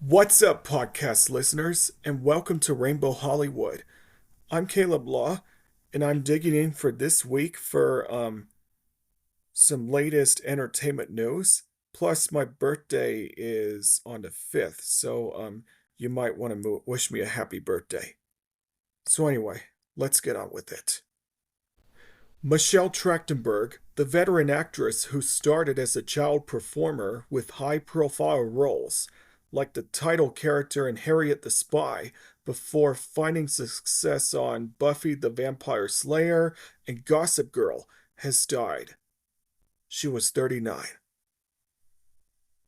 What's up, podcast listeners, and welcome to Rainbow Hollywood. I'm Caleb Law, and I'm digging in for this week for some latest entertainment news. Plus, my birthday is on the 5th, so you might want to wish me a happy birthday. So, anyway, let's get on with it. Michelle Trachtenberg, the veteran actress who started as a child performer with high profile roles, like the title character in Harriet the Spy, before finding success on Buffy the Vampire Slayer and Gossip Girl, has died. She was 39.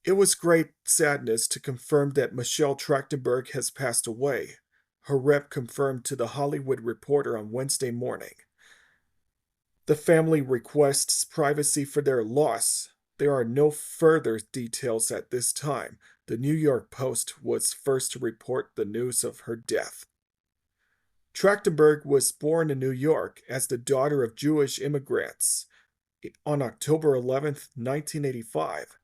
It was great sadness to confirm that Michelle Trachtenberg has passed away, her rep confirmed to The Hollywood Reporter on Wednesday morning. The family requests privacy for their loss. There are no further details at this time. The New York Post was first to report the news of her death. Trachtenberg was born in New York as the daughter of Jewish immigrants on October 11, 1985.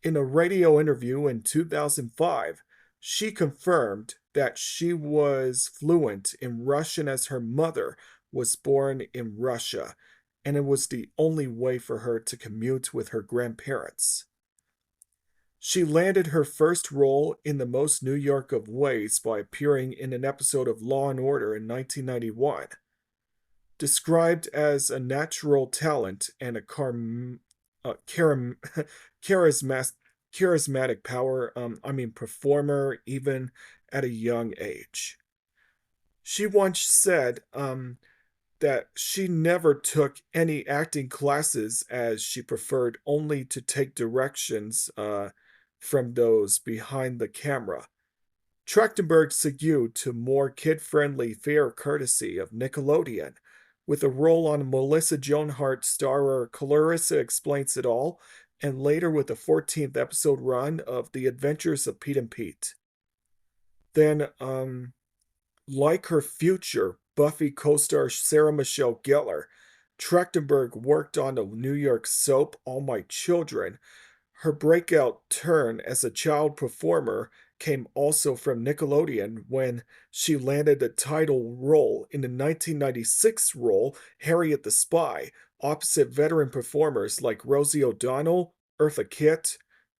In a radio interview in 2005, she confirmed that she was fluent in Russian as her mother was born in Russia, and it was the only way for her to commute with her grandparents. She landed her first role in the most New York of ways by appearing in an episode of Law and Order in 1991. Described as a natural talent and a charismatic performer even at a young age. She once said that she never took any acting classes as she preferred only to take directions from those behind the camera. Trachtenberg segued to more kid-friendly fare courtesy of Nickelodeon, with a role on Melissa Joan Hart starrer Clarissa Explains It All, and later with a 14th episode run of The Adventures of Pete and Pete. Then, like her future Buffy co-star Sarah Michelle Gellar, Trachtenberg worked on the New York soap All My Children. Her breakout turn as a child performer came also from Nickelodeon when she landed the title role in the 1996 role Harriet the Spy, opposite veteran performers like Rosie O'Donnell, Eartha Kitt,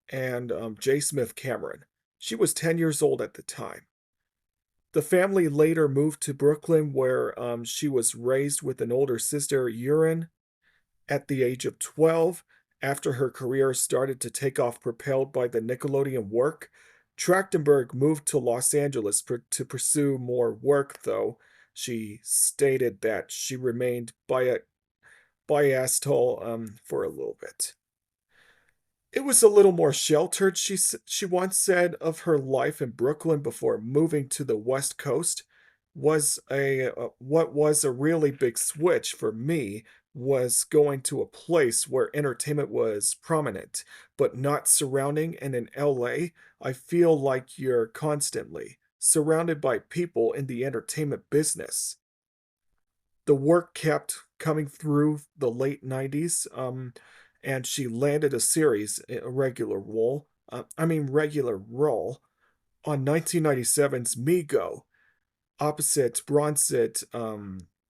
and J. Smith Cameron. She was 10 years old at the time. The family later moved to Brooklyn, where she was raised with an older sister, Urine, at the age of 12. After her career started to take off, propelled by the Nickelodeon work, Trachtenberg moved to Los Angeles to pursue more work, though she stated that she remained biased for a little bit. It was a little more sheltered, she once said of her life in Brooklyn before moving to the West Coast. What was a really big switch for me was going to a place where entertainment was prominent, but not surrounding. And in LA, I feel like you're constantly surrounded by people in the entertainment business. The work kept coming through the late 90s, and she landed a series, a regular role on 1997's Mego, opposite Bronset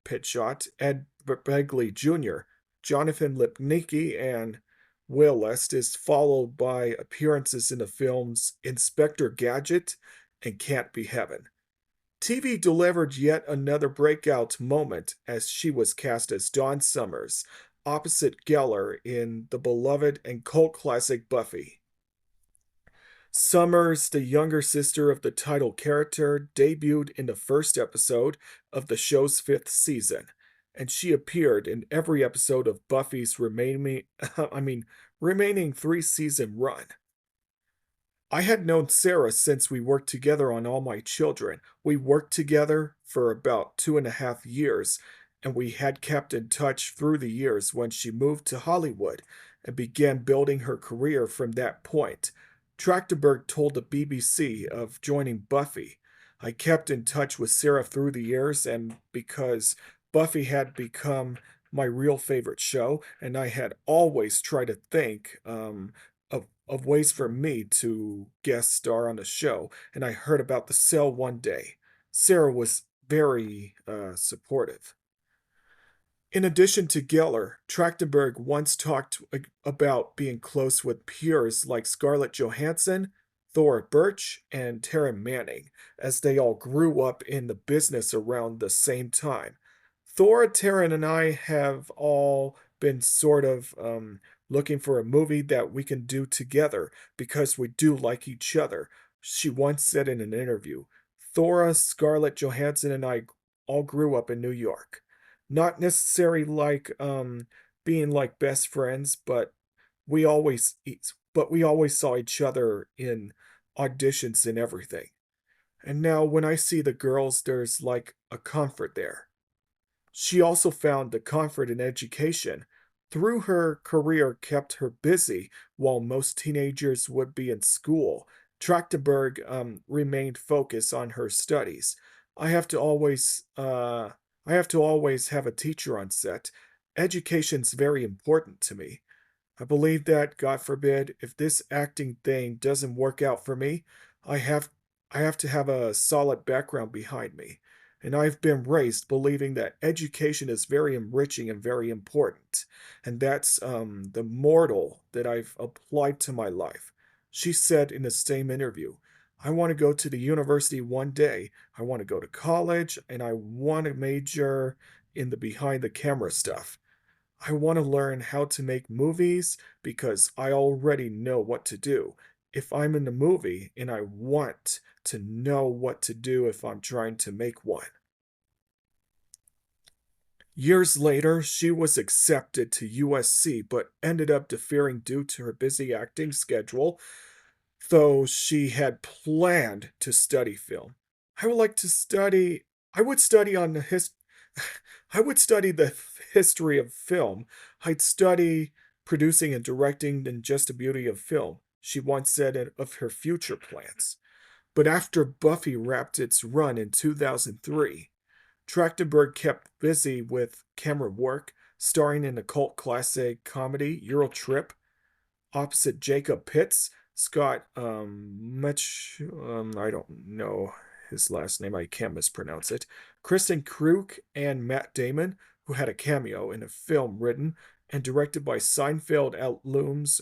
Pitshot, Ed Begley Jr., Jonathan Lipnicki, and Will Estes, followed by appearances in the films Inspector Gadget and Can't Be Heaven. TV delivered yet another breakout moment as she was cast as Dawn Summers, opposite Geller in the beloved and cult classic Buffy. Summers, the younger sister of the title character, debuted in the first episode of the show's fifth season, and she appeared in every episode of Buffy's remaining three-season run. I had known Sarah since we worked together on All My Children. We worked together for about 2.5 years, and we had kept in touch through the years when she moved to Hollywood and began building her career from that point. Trachtenberg told the BBC of joining Buffy. I kept in touch with Sarah through the years, and because Buffy had become my real favorite show, and I had always tried to think of ways for me to guest star on the show, and I heard about the sale one day. Sarah was very supportive. In addition to Geller, Trachtenberg once talked about being close with peers like Scarlett Johansson, Thora Birch, and Tara Manning, as they all grew up in the business around the same time. Thora, Taryn, and I have all been sort of looking for a movie that we can do together because we do like each other. She once said in an interview, Thora, Scarlett Johansson, and I all grew up in New York. Not necessarily like being like best friends, we always saw each other in auditions and everything. And now when I see the girls, there's like a comfort there. She also found the comfort in education. Through her career kept her busy while most teenagers would be in school. Trachtenberg remained focused on her studies. I have to always I have to always have a teacher on set. Education's very important to me. I believe that, God forbid, if this acting thing doesn't work out for me, I have I have to have a solid background behind me. And I've been raised believing that education is very enriching and very important. And that's the mortal that I've applied to my life. She said in the same interview, I want to go to the university one day. I want to go to college and I want to major in the behind the camera stuff. I want to learn how to make movies because I already know what to do. If I'm in the movie and I want to know what to do if I'm trying to make one. Years later, she was accepted to USC but ended up deferring due to her busy acting schedule, though she had planned to study film. I would like to study I would study on the his I would study the history of film. I'd study producing and directing and just the beauty of film, she once said of her future plans. But after Buffy wrapped its run in 2003, Trachtenberg kept busy with camera work, starring in the cult classic comedy Euro Trip opposite Jacob Pitts. Scott, I don't know his last name, I can't mispronounce it. Kristen Krug and Matt Damon, who had a cameo in a film written and directed by Seinfeld alums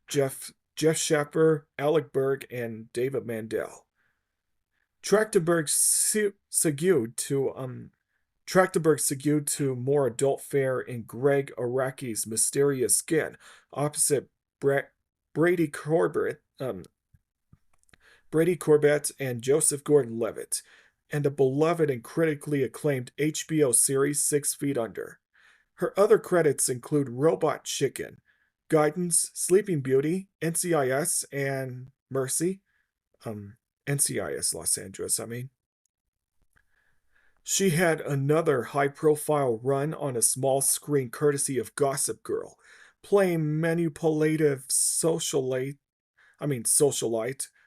Jeff Schaffer, Alec Berg, and David Mandel. Trachtenberg segued to more adult fare in Greg Araki's Mysterious Skin, opposite Bra- Brady Corbett, and Joseph Gordon-Levitt, and the beloved and critically acclaimed HBO series 6 Feet Under. Her other credits include Robot Chicken, Guidance, Sleeping Beauty, NCIS, and Mercy. NCIS Los Angeles, I mean. She had another high-profile run on a small screen courtesy of Gossip Girl, playing manipulative socialite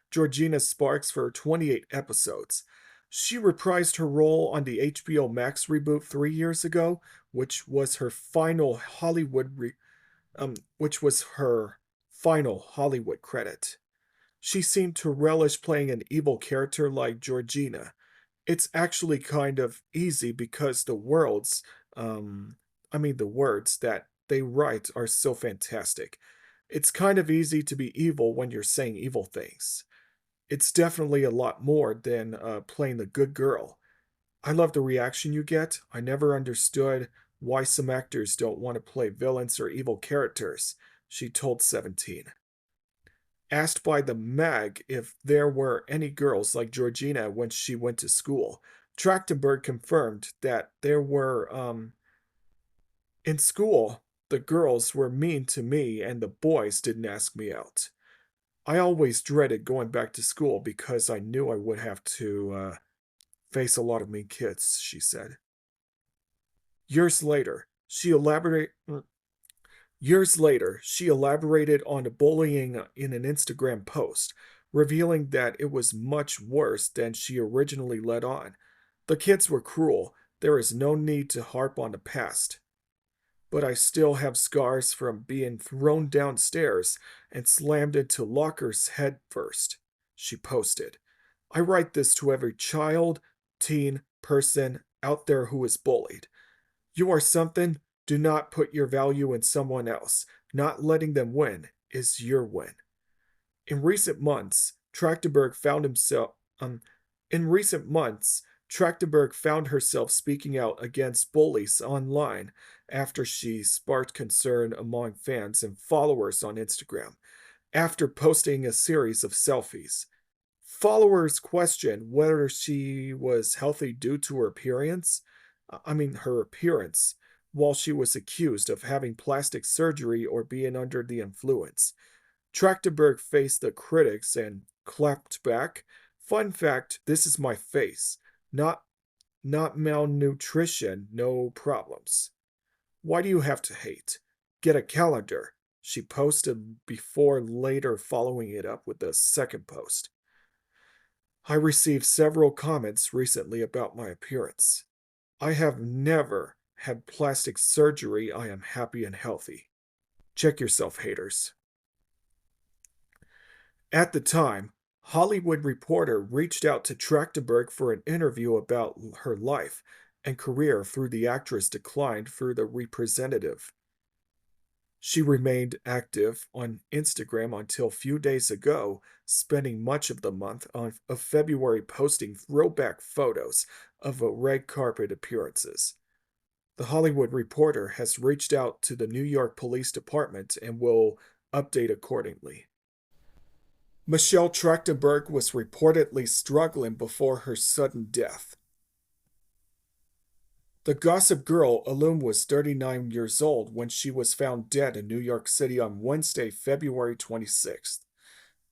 Georgina Sparks for 28 episodes. She reprised her role on the HBO Max reboot 3 years ago, which was her final Hollywood credit. She seemed to relish playing an evil character like Georgina. It's actually kind of easy because the words that they write are so fantastic. It's kind of easy to be evil when you're saying evil things. It's definitely a lot more than playing the good girl. I love the reaction you get. I never understood why some actors don't want to play villains or evil characters, she told 17. Asked by the mag if there were any girls like Georgina when she went to school, Trachtenberg confirmed that there were, in school, the girls were mean to me and the boys didn't ask me out. I always dreaded going back to school because I knew I would have to face a lot of mean kids, she said. Years later, she elaborated on the bullying in an Instagram post, revealing that it was much worse than she originally let on. The kids were cruel. There is no need to harp on the past. but I still have scars from being thrown downstairs and slammed into lockers head first, she posted. I write this to every child, teen, person out there who is bullied. You are something. Do not put your value in someone else. Not letting them win is your win. In recent months, Trachtenberg found himself in recent months, Trachtenberg found herself speaking out against bullies online after she sparked concern among fans and followers on Instagram after posting a series of selfies. Followers questioned whether she was healthy due to her appearance, while she was accused of having plastic surgery or being under the influence. Trachtenberg faced the critics and clapped back. Fun fact, this is my face. Not not malnutrition, no problems. Why do you have to hate? Get a calendar. She posted before later following it up with a second post. I received several comments recently about my appearance. I have never had plastic surgery. I am happy and healthy. Check yourself, haters. At the time, Hollywood Reporter reached out to Trachtenberg for an interview about her life and career through the actress declined through the representative. She remained active on Instagram until a few days ago, spending much of the month of February posting throwback photos of red carpet appearances. The Hollywood Reporter has reached out to the New York Police Department and will update accordingly. Michelle Trachtenberg was reportedly struggling before her sudden death. The Gossip Girl alum was 39 years old when she was found dead in New York City on Wednesday, February 26th.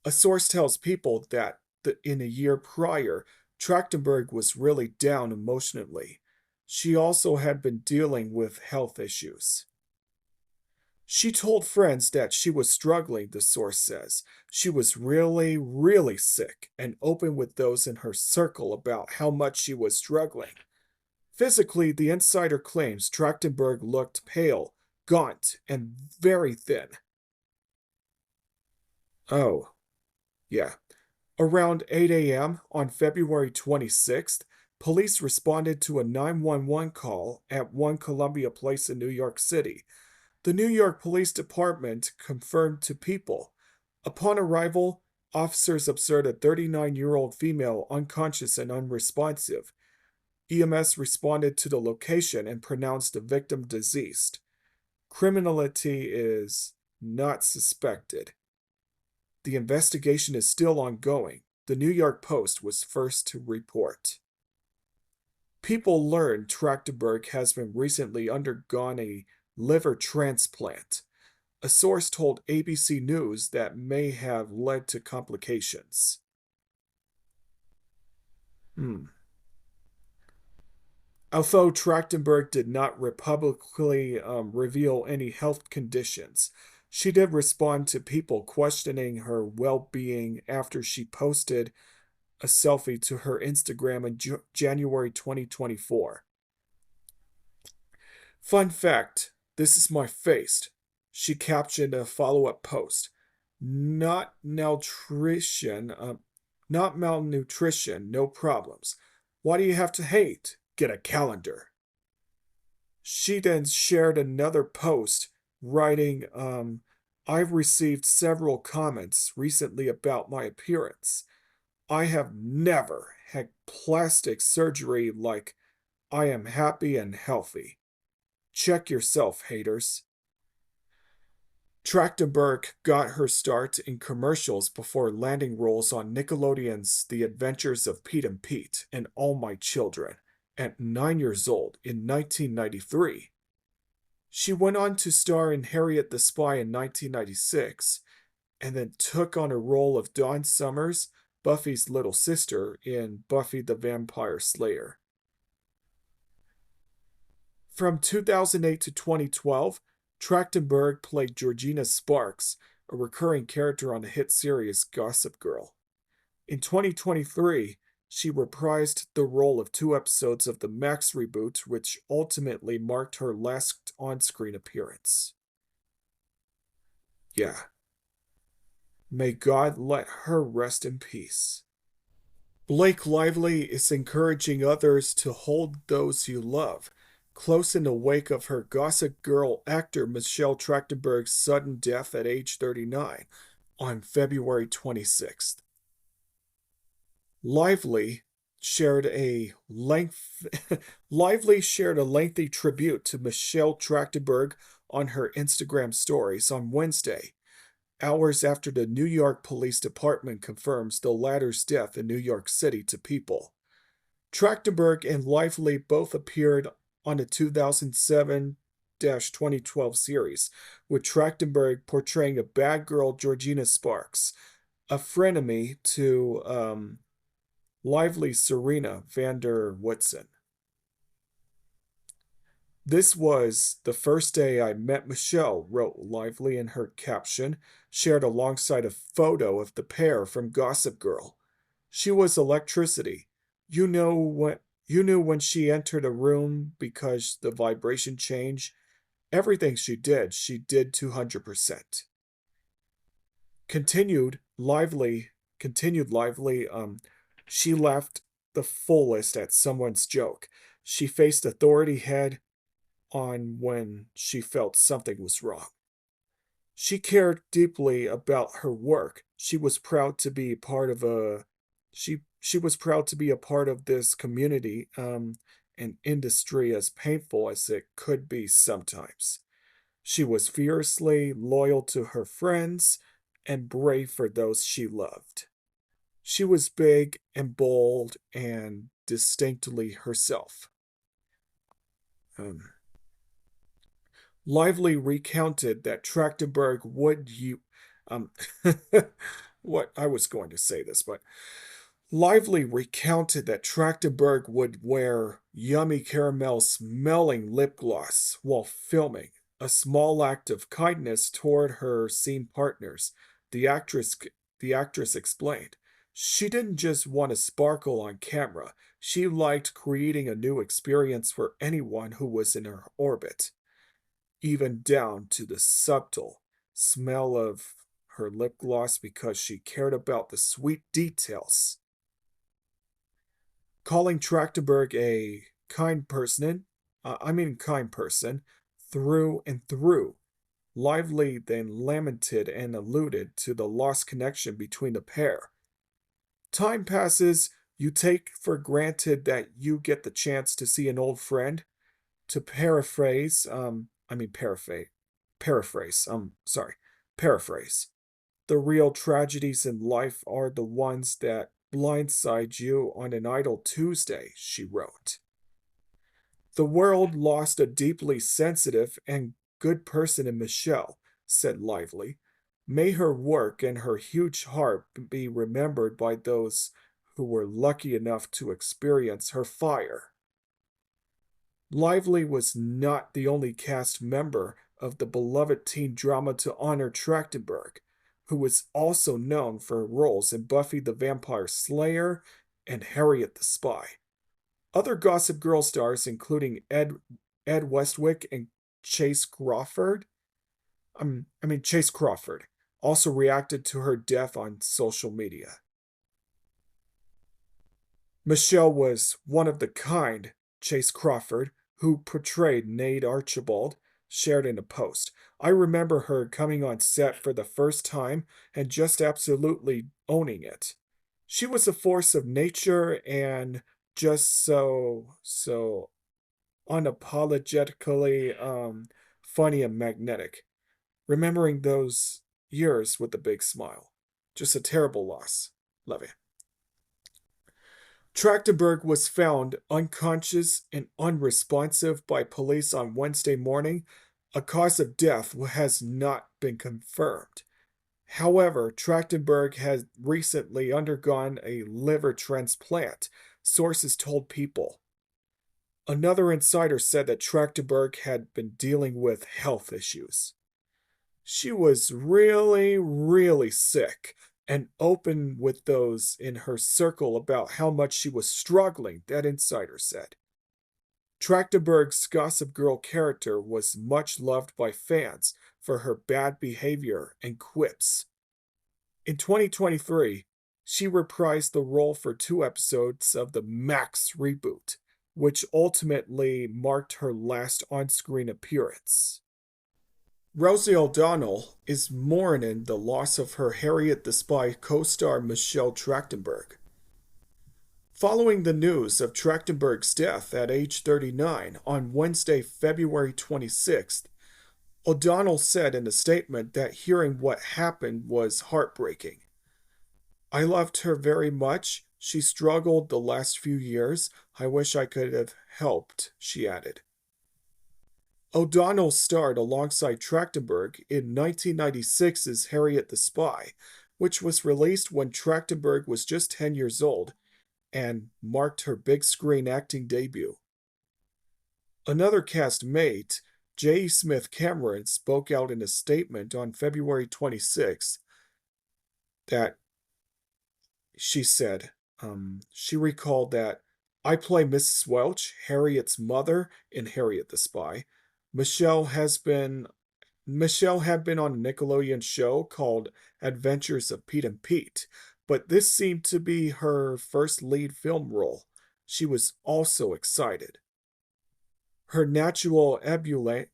A source tells People that in a year prior, Trachtenberg was really down emotionally. She also had been dealing with health issues. She told friends that she was struggling, the source says. She was really, really sick and open with those in her circle about how much she was struggling. Physically, the insider claims Trachtenberg looked pale, gaunt, and very thin. Oh, yeah. Around 8 a.m. on February 26th, police responded to a 911 call at One Columbia Place in New York City. The New York Police Department confirmed to People. Upon arrival, officers observed a 39-year-old female unconscious and unresponsive. EMS responded to the location and pronounced the victim deceased. Criminality is not suspected. The investigation is still ongoing. The New York Post was first to report. People learned Trachtenberg has been recently undergone a liver transplant. A source told ABC News that may have led to complications. Although Trachtenberg did not publicly reveal any health conditions, she did respond to people questioning her well-being after she posted a selfie to her Instagram in January 2024. Fun fact, this is my face. She captioned a follow-up post. Not malnutrition, no problems. Why do you have to hate? Get a calendar. She then shared another post writing, I've received several comments recently about my appearance. I have never had plastic surgery. Like, I am happy and healthy. Check yourself, haters. Trachtenberg got her start in commercials before landing roles on Nickelodeon's The Adventures of Pete and Pete and All My Children at 9 years old in 1993. She went on to star in Harriet the Spy in 1996 and then took on a role of Dawn Summers, Buffy's little sister, in Buffy the Vampire Slayer. From 2008 to 2012, Trachtenberg played Georgina Sparks, a recurring character on the hit series Gossip Girl. In 2023, She reprised the role of 2 episodes of the Max reboot, which ultimately marked her last on screen appearance. Yeah, may God let her rest in peace. Blake Lively is encouraging others to hold those you love, close in the wake of her Gossip Girl actor Michelle Trachtenberg's sudden death at age 39 on February 26th. Lively shared a length Lively shared a lengthy tribute to Michelle Trachtenberg on her Instagram stories on Wednesday, hours after the New York Police Department confirms the latter's death in New York City to People. Trachtenberg and Lively both appeared on the 2007-2012 series, with Trachtenberg portraying a bad girl Georgina Sparks, a frenemy to Lively's Serena van der Woodsen. This was the first day I met Michelle, wrote Lively in her caption, shared alongside a photo of the pair from Gossip Girl. She was electricity. You knew when she entered a room because the vibration changed. Everything she did 200%. Continued lively, she laughed the fullest at someone's joke. She faced authority head on when she felt something was wrong. She cared deeply about her work. She was proud to be part of this community, an industry as painful as it could be sometimes. She was fiercely loyal to her friends and brave for those she loved. She was big and bold and distinctly herself. Lively recounted that Trachtenberg would what I was going to say this, but Lively recounted that Trachtenberg would wear yummy caramel smelling lip gloss while filming, a small act of kindness toward her scene partners. The actress explained. She didn't just want to sparkle on camera. She liked creating a new experience for anyone who was in her orbit, even down to the subtle smell of her lip gloss because she cared about the sweet details. Calling Trachtenberg a kind person, through and through. Lively then lamented and alluded to the lost connection between the pair. Time passes, you take for granted that you get the chance to see an old friend. To paraphrase, paraphrase. The real tragedies in life are the ones that blindside you on an idle Tuesday, she wrote. The world lost a deeply sensitive and good person in Michelle, said Lively. May her work and her huge heart be remembered by those who were lucky enough to experience her fire. Lively was not the only cast member of the beloved teen drama to honor Trachtenberg, who was also known for roles in Buffy the Vampire Slayer and Harriet the Spy. Other Gossip Girl stars, including Ed Westwick and Chase Crawford, also reacted to her death on social media. Michelle was one of the kind, Chase Crawford, who portrayed Nade Archibald, shared in a post. I remember her coming on set for the first time and just absolutely owning it. She was a force of nature and just so unapologetically funny and magnetic. Remembering those years with a big smile. Just a terrible loss. Love you. Trachtenberg was found unconscious and unresponsive by police on Wednesday morning. A cause of death has not been confirmed. However, Trachtenberg has recently undergone a liver transplant, sources told People. Another insider said that Trachtenberg had been dealing with health issues. She was really, really sick, and open with those in her circle about how much she was struggling, that insider said. Trachtenberg's Gossip Girl character was much loved by fans for her bad behavior and quips. In 2023, she reprised the role for 2 episodes of the Max reboot, which ultimately marked her last on screen appearance. Rosie O'Donnell is mourning the loss of her Harriet the Spy co star Michelle Trachtenberg. Following the news of Trachtenberg's death at age 39 on Wednesday, February 26th, O'Donnell said in a statement that hearing what happened was heartbreaking. I loved her very much. She struggled the last few years. I wish I could have helped, she added. O'Donnell starred alongside Trachtenberg in 1996's Harriet the Spy, which was released when Trachtenberg was just 10 years old and marked her big screen acting debut. Another cast mate, J. Smith Cameron, spoke out in a statement on February 26th that she said, she recalled that I play Mrs. Welch, Harriet's mother, in Harriet the Spy. Michelle had been on a Nickelodeon show called Adventures of Pete and Pete, but this seemed to be her first lead film role. She was also excited. Her natural ebullient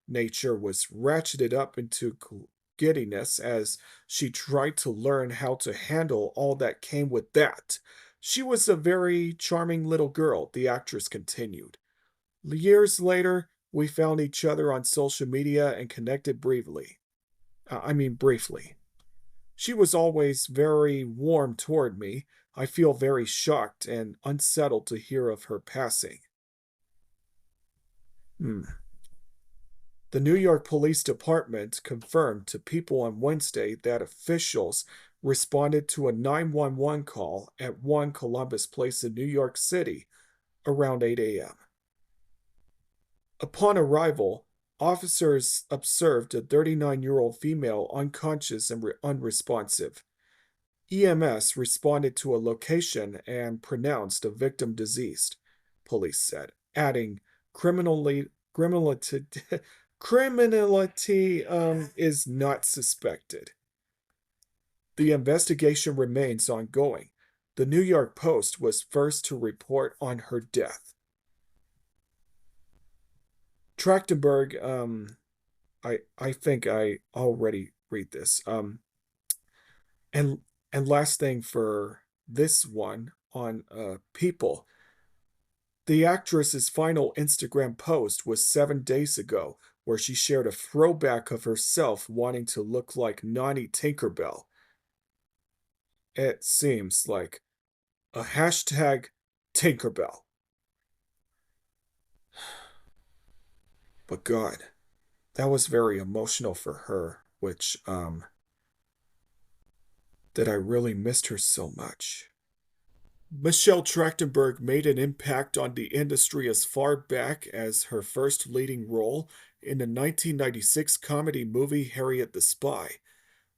nature was ratcheted up into giddiness as she tried to learn how to handle all that came with that. She was a very charming little girl, the actress continued. Years later, we found each other on social media and connected briefly. She was always very warm toward me. I feel very shocked and unsettled to hear of her passing. Hmm. The New York Police Department confirmed to People on Wednesday that officials responded to a 911 call at 1 Columbus Place in New York City around 8 a.m. Upon arrival, officers observed a 39-year-old female unconscious and unresponsive. EMS responded to a location and pronounced a victim deceased, police said, adding, criminality is not suspected. The investigation remains ongoing. The New York Post was first to report on her death. Trachtenberg, I think I already read this. And last thing for this one on People. The actress's final Instagram post was 7 days ago, where she shared a throwback of herself wanting to look like Nani Tinkerbell. It seems like a hashtag Tinkerbell. But God, that was very emotional for her, which, that I really missed her so much. Michelle Trachtenberg made an impact on the industry as far back as her first leading role in the 1996 comedy movie Harriet the Spy.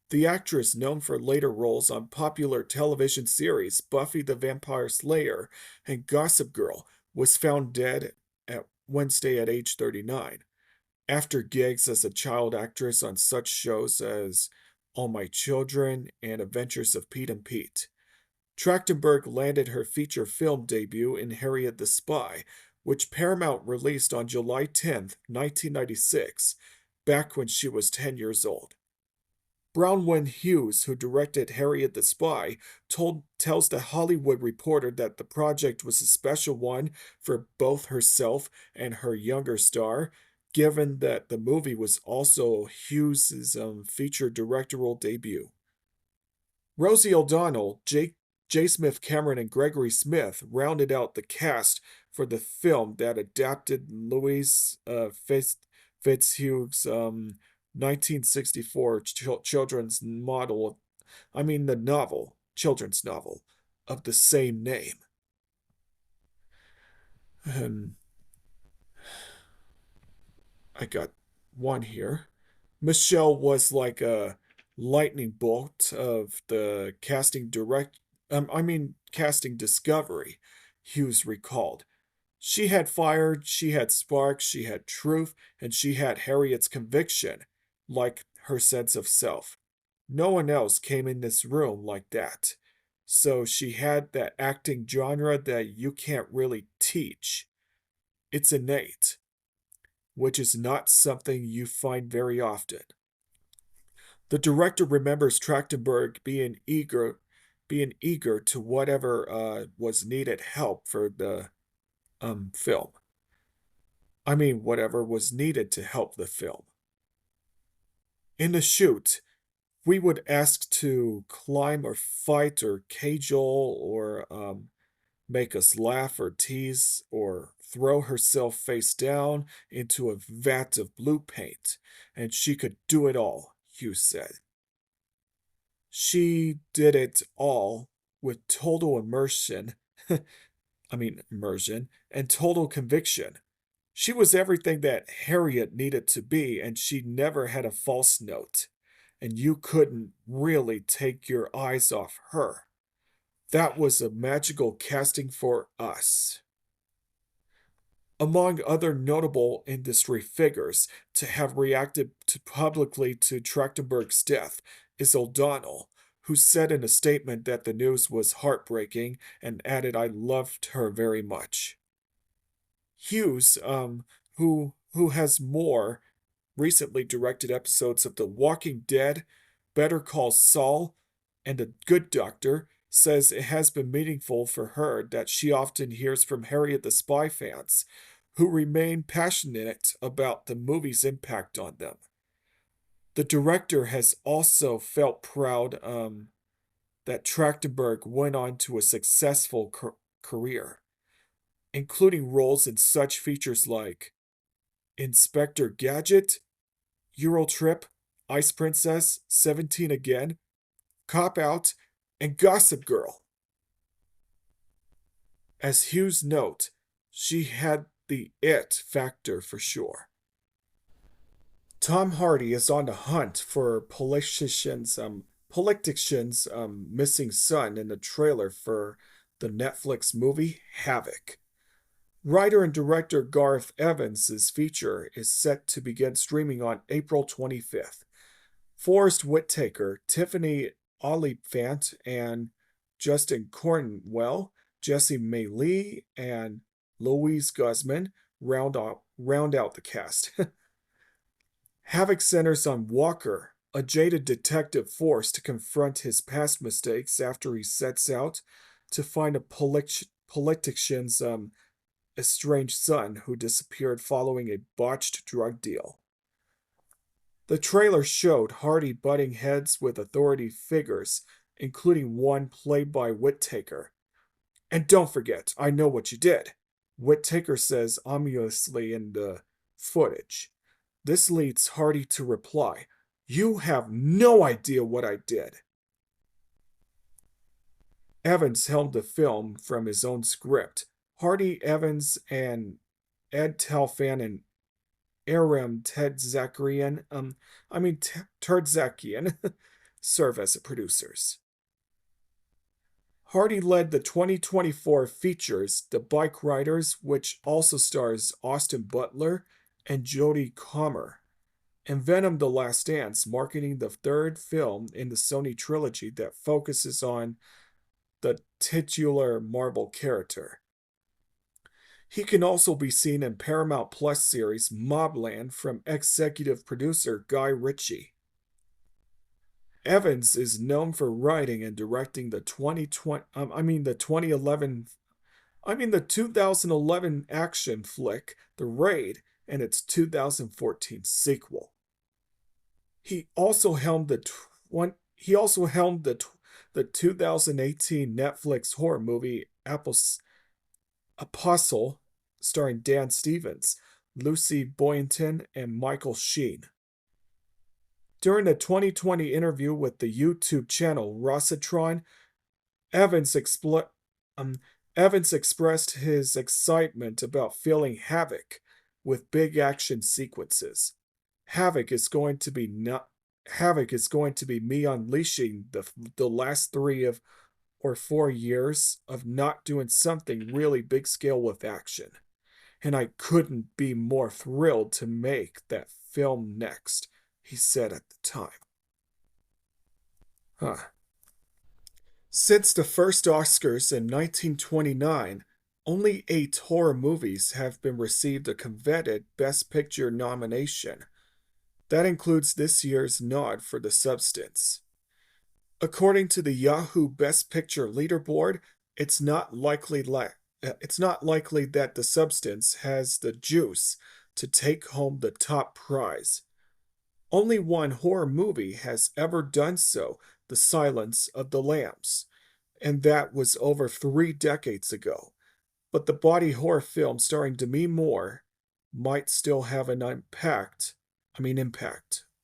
The actress, known for later roles on popular television series Buffy the Vampire Slayer and Gossip Girl, was found dead at Wednesday at age 39. After gigs as a child actress on such shows as All My Children and Adventures of Pete and Pete. Trachtenberg landed her feature film debut in Harriet the Spy, which Paramount released on July 10, 1996, back when she was 10 years old. Bronwyn Hughes, who directed Harriet the Spy, tells the Hollywood Reporter that the project was a special one for both herself and her younger star, given that the movie was also Hughes' feature directorial debut. Rosie O'Donnell, J. Smith Cameron, and Gregory Smith rounded out the cast for the film that adapted Louise Fitzhugh's 1964 children's children's novel of the same name. I got one here. Michelle was like lightning bolt of the casting discovery, Hughes recalled. She had fire, she had sparks, she had truth, and she had Harriet's conviction, like her sense of self. No one else came in this room like that. So she had that acting genre that you can't really teach. It's innate, which is not something you find very often. The director remembers Trachtenberg being eager to whatever was needed help for the film. I mean, whatever was needed to help the film. In the shoot, we would ask to climb or fight or cajole or make us laugh or tease or throw herself face down into a vat of blue paint, and she could do it all, Hugh said. She did it all with total immersion, and total conviction. She was everything that Harriet needed to be, and she never had a false note. And you couldn't really take your eyes off her. That was a magical casting for us. Among other notable industry figures to have reacted publicly to Trachtenberg's death is O'Donnell, who said in a statement that the news was heartbreaking and added, "I loved her very much." Hughes, who has more recently directed episodes of The Walking Dead, Better Call Saul, and The Good Doctor, says it has been meaningful for her that she often hears from Harriet the Spy fans, who remain passionate about the movie's impact on them. The director has also felt proud that Trachtenberg went on to a successful career, including roles in such features like Inspector Gadget, Eurotrip, Ice Princess, 17 Again, Cop Out, and Gossip Girl. As Hughes note, she had the it factor for sure. Tom Hardy is on the hunt for politician's missing son in the trailer for the Netflix movie Havoc. Writer and director Garth Evans' feature is set to begin streaming on April 25th. Forrest Whitaker, Tiffany Oliphant, and Justin Cornwell, Jesse May Lee, and Louise Guzman round out the cast. Havoc centers on Walker, a jaded detective forced to confront his past mistakes after he sets out to find a politician's estranged son who disappeared following a botched drug deal. The trailer showed Hardy butting heads with authority figures, including one played by Whitaker. "And don't forget, I know what you did," Whitaker says ominously in the footage. This leads Hardy to reply, "You have no idea what I did." Evans helmed the film from his own script. Hardy, Evans, and Ed Telfan and Aram Terdzakian serve as the producers. Hardy led the 2024 features The Bike Riders, which also stars Austin Butler and Jodie Comer, and Venom: The Last Dance, marking the third film in the Sony trilogy that focuses on the titular Marvel character. He can also be seen in Paramount Plus series Mobland from executive producer Guy Ritchie. Evans is known for writing and directing the 2011 action flick The Raid and its 2014 sequel. He also helmed the 2018 Netflix horror movie Apostle, starring Dan Stevens, Lucy Boynton, and Michael Sheen. During a 2020 interview with the YouTube channel Rossitron, Evans expressed his excitement about filling Havoc with big action sequences. Havoc is going to be Havoc is going to be me unleashing the last 3 or 4 years of not doing something really big scale with action. And I couldn't be more thrilled to make that film next, he said at the time. Huh. Since the first Oscars in 1929, only 8 horror movies have been received a coveted Best Picture nomination. That includes this year's nod for The Substance. According to the Yahoo Best Picture leaderboard, it's not likely that The Substance has the juice to take home the top prize. Only one horror movie has ever done so, The Silence of the Lambs, and that was over 3 decades ago. But the body horror film starring Demi Moore might still have an impact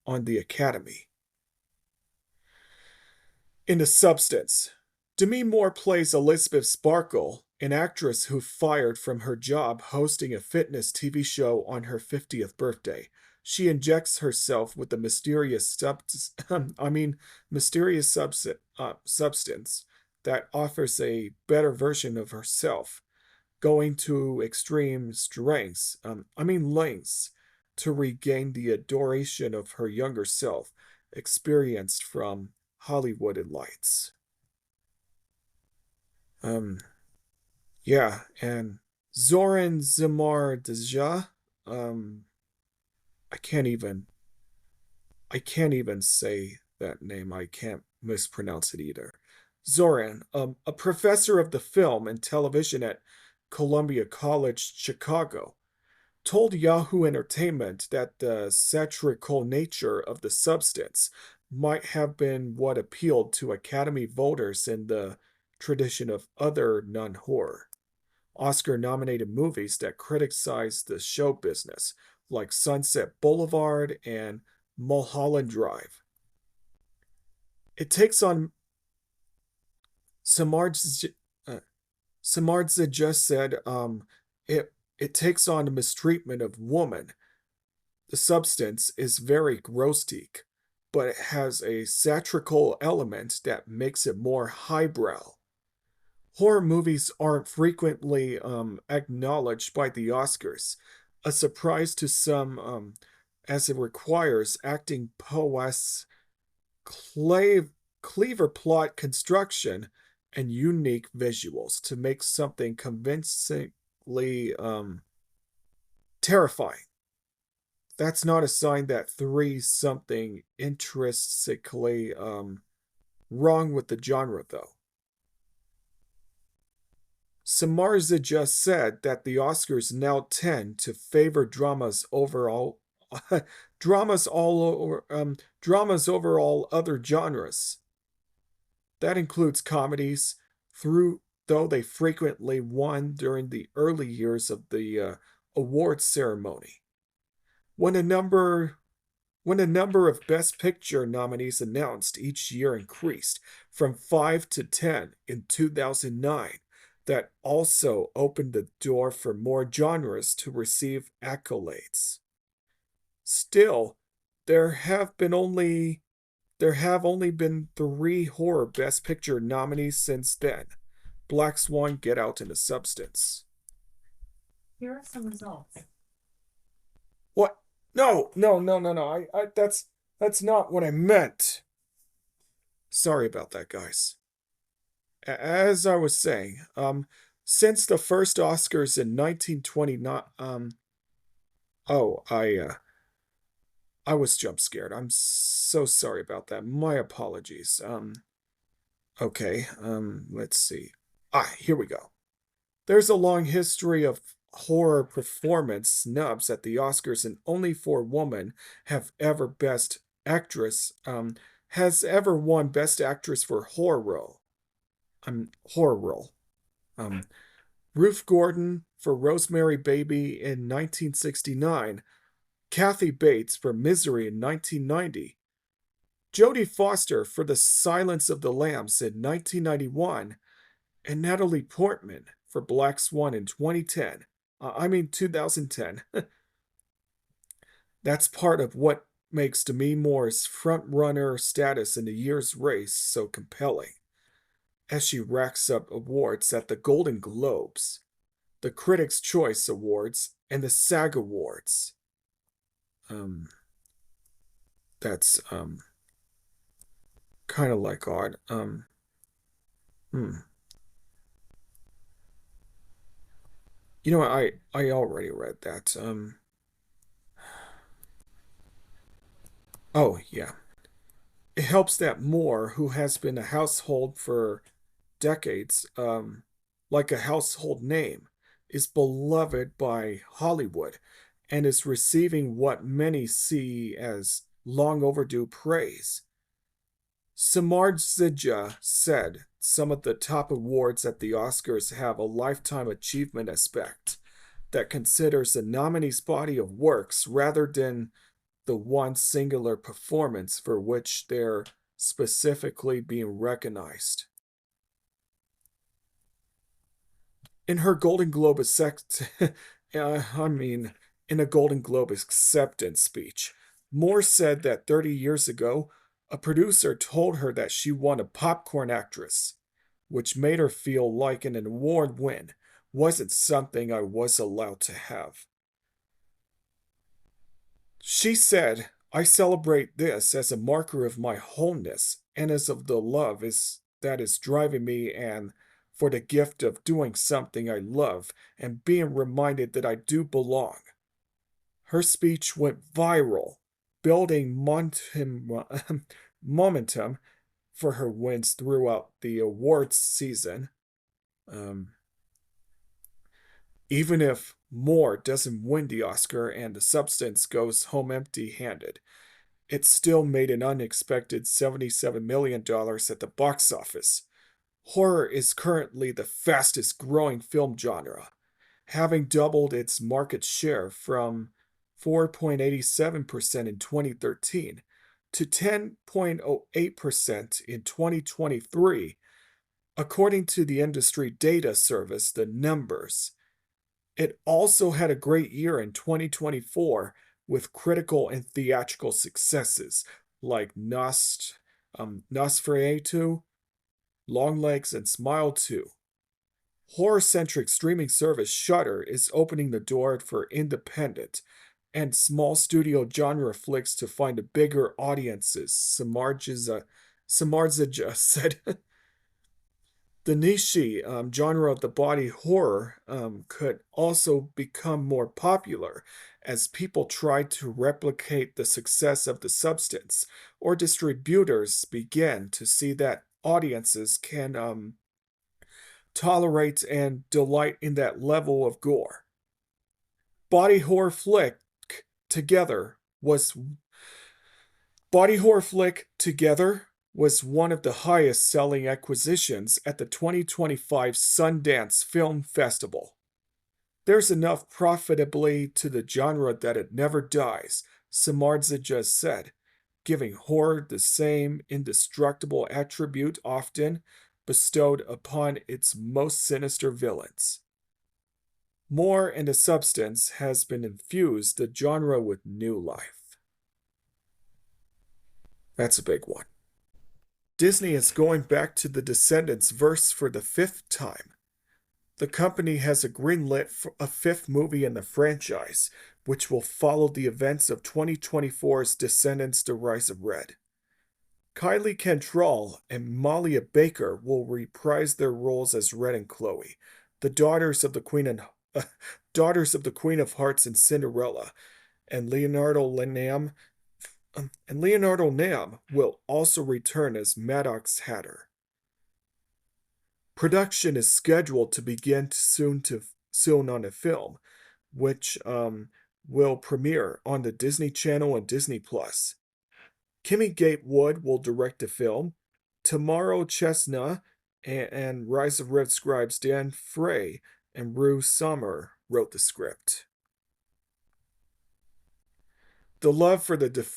on the Academy. In The Substance, Demi Moore plays Elizabeth Sparkle, an actress who fired from her job hosting a fitness TV show on her 50th birthday. She injects herself with a substance that offers a better version of herself, going to extreme lengths, to regain the adoration of her younger self, experienced from Hollywood and lights. Um, yeah, and Zoran Zamardija, um, I can't even, I can't even say that name. I can't mispronounce it either. Zoran, a professor of the film and television at Columbia College, Chicago, told Yahoo Entertainment that the satirical nature of The Substance might have been what appealed to Academy voters in the tradition of other non horror, Oscar nominated movies that criticized the show business, like Sunset Boulevard and Mulholland Drive. It takes on Samard's Samardza just said it takes on the mistreatment of woman. The substance is very grotesque, but it has a satirical element that makes it more highbrow. Horror movies aren't frequently acknowledged by the Oscars, a surprise to some, as it requires acting prowess, clever plot construction, and unique visuals to make something convincingly terrifying. That's not a sign that three something intrinsically wrong with the genre, though. Samarza just said that the Oscars now tend to favor dramas over all other genres. That includes comedies, through though they frequently won during the early years of the awards ceremony. When a number when a number of Best Picture nominees announced each year increased from 5 to 10 in 2009, that also opened the door for more genres to receive accolades. Still, there have been only there have only been 3 horror Best Picture nominees since then: Black Swan, Get Out, and The Substance. Here are some results. What? No, no, no, no, no. That's not what I meant. Sorry about that, guys. As I was saying, since the first Oscars in 1929, oh, I was jump scared. I'm so sorry about that. My apologies. Okay, let's see. Here we go. There's a long history of horror performance snubs at the Oscars, and only 4 women has ever won Best Actress for horror role. Um, Ruth Gordon for Rosemary Baby in 1969, Kathy Bates for Misery in 1990, Jodie Foster for The Silence of the Lambs in 1991, and Natalie Portman for Black Swan in 2010. 2010. That's part of what makes Demi Moore's front-runner status in the year's race so compelling, as she racks up awards at the Golden Globes, the Critics' Choice Awards, and the SAG Awards. Um, that's kind of like odd. Hmm. You know, I already read that. Oh yeah. It helps that Moore, who has been a household for decades, like a household name, is beloved by Hollywood and is receiving what many see as long overdue praise. Samardzija said some of the top awards at the Oscars have a lifetime achievement aspect that considers the nominee's body of works rather than the one singular performance for which they're specifically being recognized. In her Golden Globe I mean, in a Golden Globe acceptance speech, Moore said that 30 years ago, a producer told her that she won a popcorn actress, which made her feel like an award win wasn't something I was allowed to have. She said, I celebrate this as a marker of my wholeness and as of the love is that is driving me and for the gift of doing something I love and being reminded that I do belong. Her speech went viral, building momentum for her wins throughout the awards season. Um, Even if Moore doesn't win the Oscar and the substance goes home empty handed, it still made an unexpected $77 million at the box office. Horror is currently the fastest growing film genre, having doubled its market share from 4.87% in 2013 to 10.08% in 2023. According to the industry data service, The Numbers, it also had a great year in 2024 with critical and theatrical successes like Nosferatu, Longlegs, and Smile 2. Horror-centric streaming service Shudder is opening the door for independent and small studio genre flicks to find a bigger audiences, Samardzija said. The niche genre of the body horror could also become more popular as people try to replicate the success of the substance, or distributors begin to see that audiences can tolerate and delight in that level of gore. Body horror flick together was Body Horror Flick Together was one of the highest selling acquisitions at the 2025 Sundance Film Festival. There's enough profitably to the genre that it never dies, Samardzija just said, giving horror the same indestructible attribute often bestowed upon its most sinister villains. More and the substance has been infused the genre with new life. That's a big one. Disney is going back to the Descendants verse for the fifth time. The company has a greenlit for a fifth movie in the franchise, which will follow the events of 2024's Descendants: The Rise of Red. Kylie Cantrell and Malia Baker will reprise their roles as Red and Chloe, the daughters of the Queen of Hearts and Cinderella, and Leonardo Nam will also return as Maddox Hatter. Production is scheduled to begin soon on a film, which will premiere on the Disney Channel and Disney Plus. Kimmy Gatewood will direct the film. Tomorrow Chestnut and Rise of Red scribes Dan Frey and Rue Sommer wrote the script. The love for the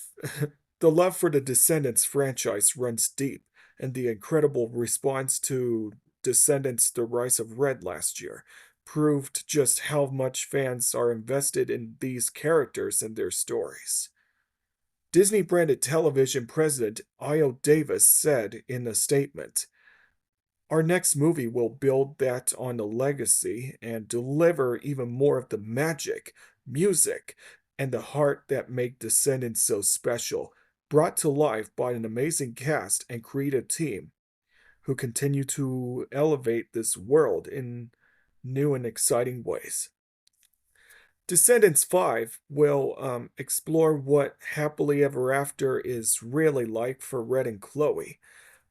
the love for the Descendants franchise runs deep, and the incredible response to Descendants: The Rise of Red last year proved just how much fans are invested in these characters and their stories. Disney branded television president Io Davis said in a statement, "Our next movie will build that on the legacy and deliver even more of the magic, music, and the heart that make Descendants so special, brought to life by an amazing cast and creative team who continue to elevate this world in new and exciting ways." Descendants 5 will explore what happily ever after is really like for Red and Chloe.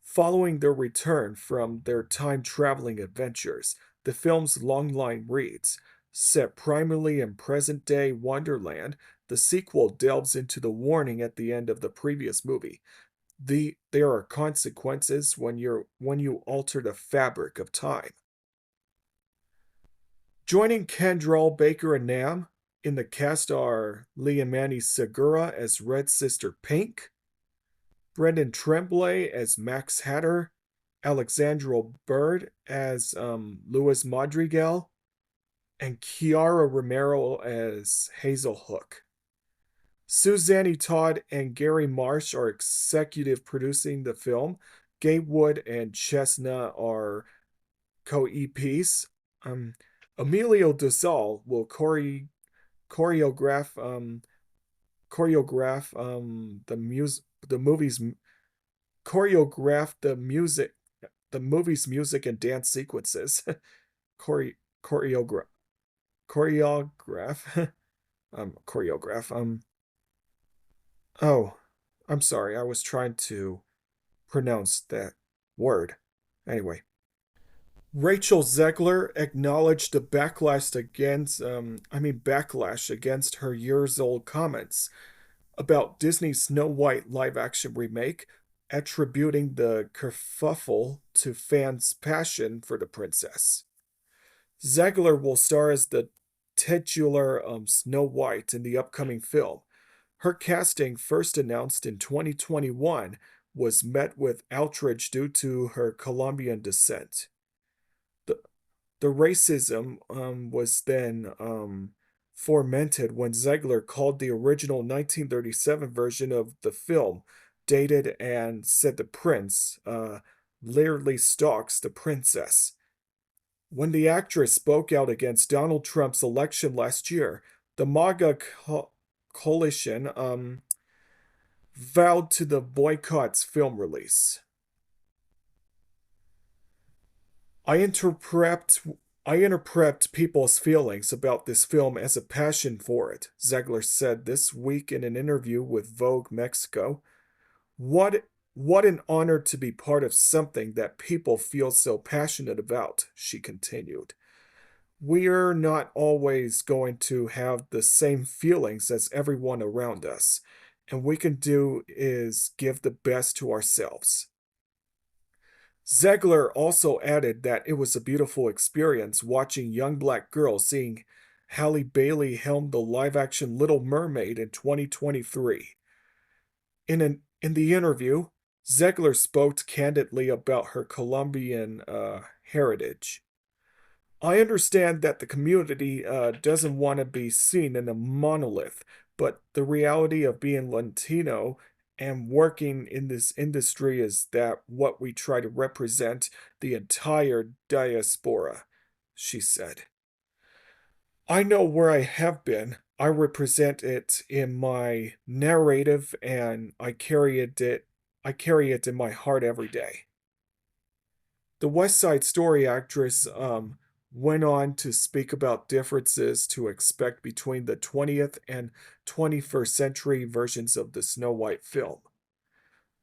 Following their return from their time traveling adventures, the film's longline reads, set primarily in present day Wonderland, the sequel delves into the warning at the end of the previous movie. There are consequences when you alter the fabric of time. Joining Kendall, Baker, and Nam in the cast are Leamani Segura as Red Sister Pink, Brendan Tremblay as Max Hatter, Alexandra Bird as Louis Madrigal, and Kiara Romero as Hazel Hook. Suzanne Todd and Gary Marsh are executive producing the film. Gabe Wood and Chesna are co-EPs. Emilio Dosal will choreograph the music the movie's choreograph the movie's music and dance sequences. Chore, choreograph choreograph choreograph oh, I'm sorry, I was trying to pronounce that word. Anyway, Rachel Zegler acknowledged the backlash against her years-old comments about Disney's Snow White live-action remake, attributing the kerfuffle to fans' passion for the princess. Zegler will star as the titular Snow White in the upcoming film. Her casting, first announced in 2021, was met with outrage due to her Colombian descent. The racism was then fomented when Zegler called the original 1937 version of the film dated and said the prince literally stalks the princess. When the actress spoke out against Donald Trump's election last year, the MAGA coalition vowed to the boycott's film release. I interpret people's feelings about this film as a passion for it, Zegler said this week in an interview with Vogue Mexico. What an honor to be part of something that people feel so passionate about, she continued. We're not always going to have the same feelings as everyone around us, and we can do is give the best to ourselves. Zegler also added that it was a beautiful experience watching young black girls seeing Halle Bailey helm the live-action Little Mermaid in 2023. In the interview, Zegler spoke candidly about her Colombian heritage. I understand that the community doesn't want to be seen in a monolith, but the reality of being Latino and working in this industry is that what we try to represent the entire diaspora, she said. I know where I have been. I represent it in my narrative and I carry it in my heart every day. The West Side Story actress went on to speak about differences to expect between the 20th and 21st century versions of the Snow White film.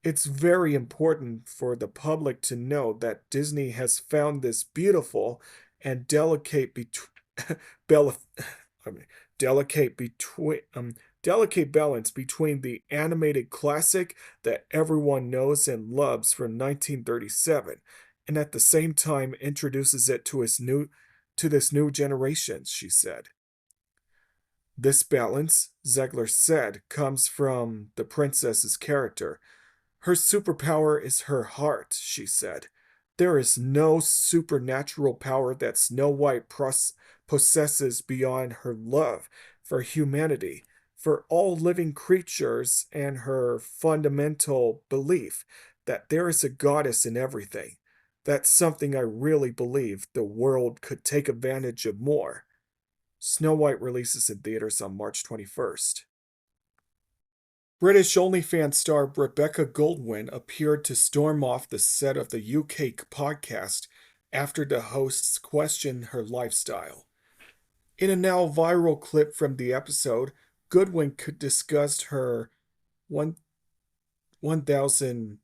It's very important for the public to know that Disney has found this beautiful and bel- delicate delicate balance between the animated classic that everyone knows and loves from 1937 and at the same time introduces it to this new generation, she said. This balance, Zegler said, comes from the princess's character. Her superpower is her heart, she said. There is no supernatural power that Snow White possesses beyond her love for humanity, for all living creatures and her fundamental belief that there is a goddess in everything. That's something I really believe the world could take advantage of more. Snow White releases in theaters on March 21st. British OnlyFans star Rebecca Goldwyn appeared to storm off the set of the UK podcast after the hosts questioned her lifestyle. In a now viral clip from the episode, Goodwin could discuss her 1,000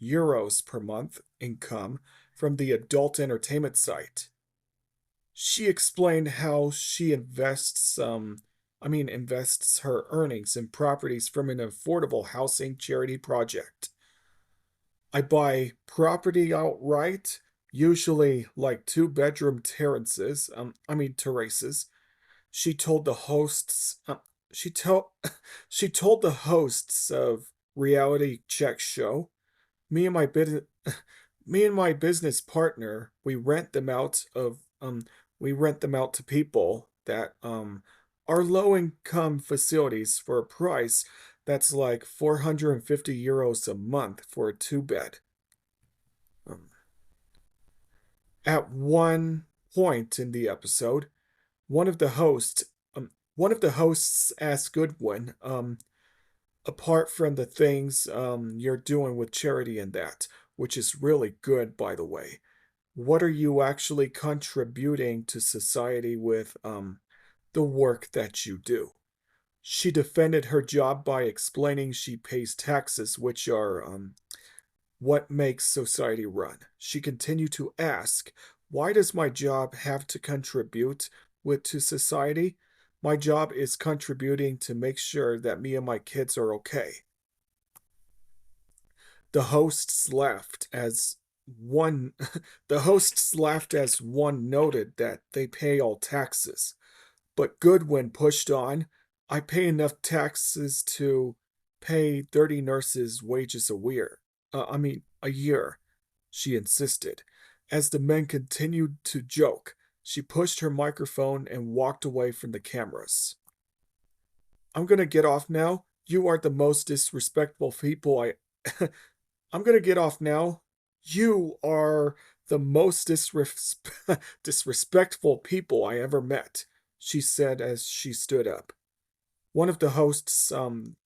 euros per month income from the adult entertainment site. She explained how she invests her earnings in properties from an affordable housing charity project. I buy property outright, usually like two-bedroom terraces. She told the hosts. She told she told the hosts of reality check show. Me and my business, me and my business partner, we rent them out to people that are low income facilities for a price that's like 450 euros a month for a two bed. Um, at one point in the episode, one of the hosts one of the hosts asked Goodwin, apart from the things you're doing with charity and that, which is really good, by the way, what are you actually contributing to society with the work that you do? She defended her job by explaining she pays taxes, which are what makes society run. She continued to ask, why does my job have to contribute to society? My job is contributing to make sure that me and my kids are okay. The hosts laughed as one the hosts laughed as one noted that they pay all taxes. But Goodwin pushed on, I pay enough taxes to pay 30 nurses' wages a year, she insisted. As the men continued to joke, she pushed her microphone and walked away from the cameras. I'm gonna get off now. You are the most disrespectful people I'm gonna get off now. You are the most disrespectful people I ever met, she said as she stood up. One of the hosts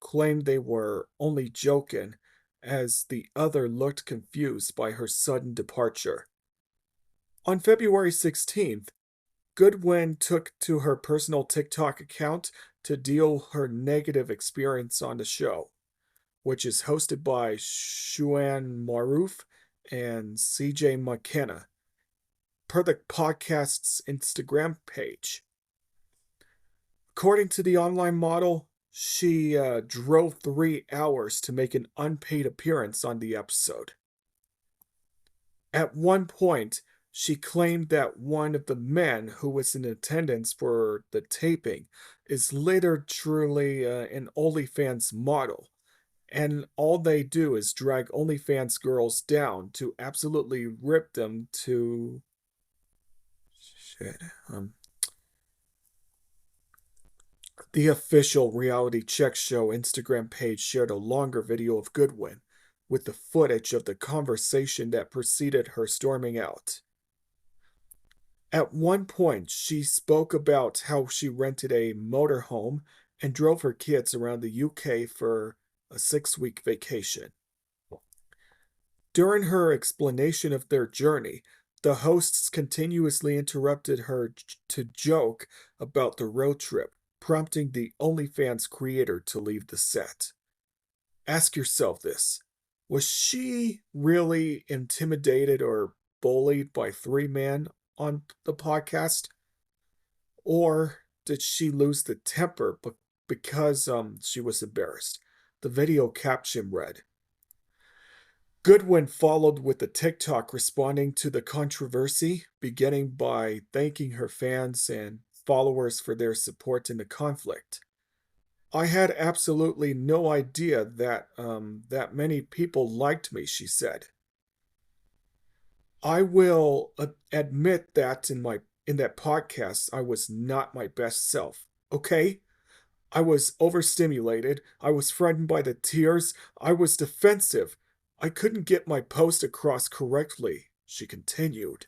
claimed they were only joking, as the other looked confused by her sudden departure. On February 16th, Goodwin took to her personal TikTok account to deal her negative experience on the show, which is hosted by Shuan Maroof and CJ McKenna, per the podcast's Instagram page. According to the online model, she drove 3 hours to make an unpaid appearance on the episode. At one point, she claimed that one of the men who was in attendance for the taping is literally an OnlyFans model, and all they do is drag OnlyFans girls down to absolutely rip them to shit. The official reality check show Instagram page shared a longer video of Goodwin with the footage of the conversation that preceded her storming out. At one point, she spoke about how she rented a motorhome and drove her kids around the UK for a 6-week vacation. During her explanation of their journey, the hosts continuously interrupted her to joke about the road trip, prompting the OnlyFans creator to leave the set. Ask yourself this. Was she really intimidated or bullied by 3 men on the podcast? Or did she lose the temper because she was embarrassed? The video caption read, Goodwin followed with a TikTok responding to the controversy, beginning by thanking her fans and followers for their support in the conflict. I had absolutely no idea that many people liked me, she said. I will admit that in that podcast I was not my best self. Okay? I was overstimulated. I was frightened by the tears. I was defensive. I couldn't get my post across correctly, she continued.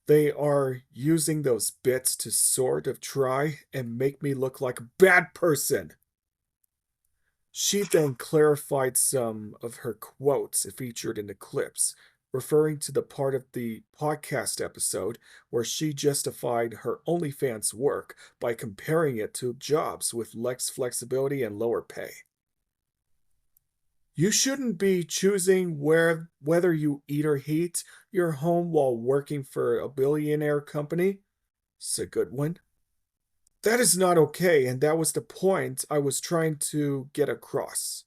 They are using those bits to sort of try and make me look like a bad person. She then clarified some of her quotes featured in the clips, referring to the part of the podcast episode where she justified her OnlyFans work by comparing it to jobs with less flexibility and lower pay. You shouldn't be choosing whether you eat or heat your home while working for a billionaire company, said Goodwin. That is not okay, and that was the point I was trying to get across.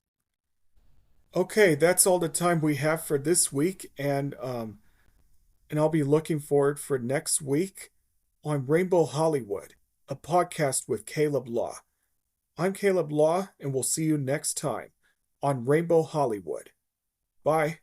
Okay, that's all the time we have for this week, and I'll be looking forward for next week on Rainbow Hollywood, a podcast with Caleb Law. I'm Caleb Law, and we'll see you next time on Rainbow Hollywood. Bye.